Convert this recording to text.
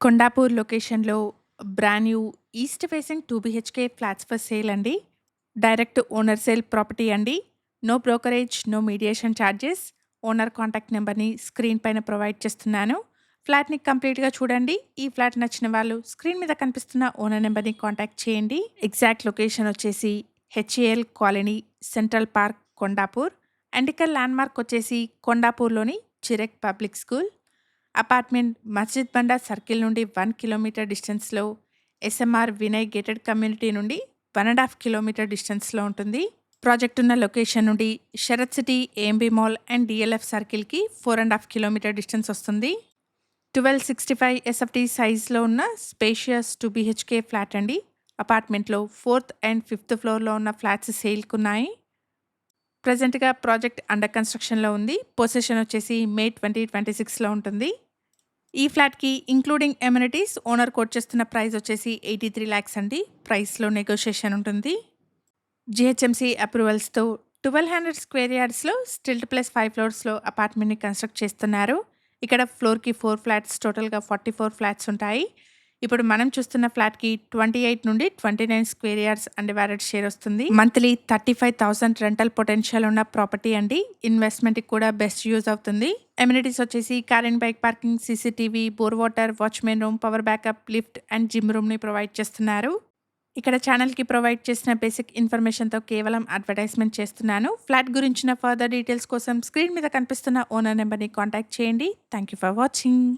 కొండాపూర్ లొకేషన్‌లో brand new east facing 2 BHK flats for sale అండి. Direct owner sale property అండి. No brokerage, no mediation charges. Owner contact నంబర్‌ని screen పైన provide చేస్తున్నాను. ఫ్లాట్‌ని కంప్లీట్‌గా చూడండి. ఈ ఫ్లాట్ నచ్చిన వాళ్ళు స్క్రీన్ మీద కనిపిస్తున్న ఓనర్ నంబర్‌ని కాంటాక్ట్ చేయండి. ఎగ్జాక్ట్ లొకేషన్ వచ్చేసి HAL colony, central park, Kondapur. And ఇక్కడ ల్యాండ్‌మార్క్ వచ్చేసి కొండాపూర్‌లోని చిరెక్ పబ్లిక్ స్కూల్. అపార్ట్మెంట్ మస్జిద్ బండా సర్కిల్ నుండి 1 కిలోమీటర్ డిస్టెన్స్‌లో, ఎస్ఎంఆర్ వినయ్ గేటెడ్ కమ్యూనిటీ నుండి 1½ కిలోమీటర్ డిస్టెన్స్‌లో ఉంటుంది. ప్రాజెక్ట్ ఉన్న లొకేషన్ నుండి Sarath City, AMB mall and DLF సర్కిల్‌కి 4½ కిలోమీటర్ డిస్టెన్స్ వస్తుంది. 1265 ఎస్ఎఫ్టీ సైజ్‌లో ఉన్న స్పేషియస్ 2 బీహెచ్‌కే ఫ్లాట్ అండి. అపార్ట్మెంట్‌లో 4th అండ్ 5th ఫ్లోర్‌లో ఉన్న ఫ్లాట్స్ సేల్‌కున్నాయి. ప్రెజెంట్‌గా ప్రాజెక్ట్ అండర్ కన్‌స్ట్రక్షన్‌లో ఉంది. పొసెషన్ వచ్చేసి మే 2026లో ఉంటుంది. ఈ ఫ్లాట్‌కి ఇంక్లూడింగ్ అమెనిటీస్ ఓనర్ కోట్ చేస్తున్న ప్రైస్ వచ్చేసి 83 లాక్స్ అండి. ప్రైస్‌లో నెగోషియేషన్ ఉంటుంది. జీహెచ్ఎంసీ అప్రూవల్స్‌తో 1200 స్క్వేర్ యార్డ్స్‌లో స్టిల్ట్ ప్లస్ 5 ఫ్లోర్స్‌లో అపార్ట్మెంట్‌ని కన్‌స్ట్రక్ట్ చేస్తున్నారు. ఇక్కడ ఫ్లోర్‌కి 4 ఫ్లాట్స్, టోటల్‌గా 44 ఫ్లాట్స్ ఉంటాయి. ఇప్పుడు మనం చూస్తున్న ఫ్లాట్‌కి 28 నుండి 29 స్క్వేర్ యార్డ్స్ అన్‌డివైడెడ్ షేర్ వస్తుంది. మంత్లీ 35,000 రెంటల్ పొటెన్షియల్ ఉన్న ప్రాపర్టీ అండి. ఇన్వెస్ట్‌మెంట్‌కి కూడా బెస్ట్ యూజ్ అవుతుంది. అమెనిటీస్ వచ్చేసి car and bike parking, CCTV, bore water, watchman room, power backup, lift and gym రూమ్‌ని ప్రొవైడ్ చేస్తున్నారు. ఇక్కడ ఛానల్‌కి ప్రొవైడ్ చేసిన బేసిక్ ఇన్ఫర్మేషన్‌తో కేవలం అడ్వర్టైజ్‌మెంట్ చేస్తున్నాను. ఫ్లాట్ గురించిన ఫర్దర్ డీటెయిల్స్ కోసం స్క్రీన్ మీద కనిపిస్తున్న ఓనర్ నెంబర్‌ని కాంటాక్ట్ చేయండి. Thank you for watching.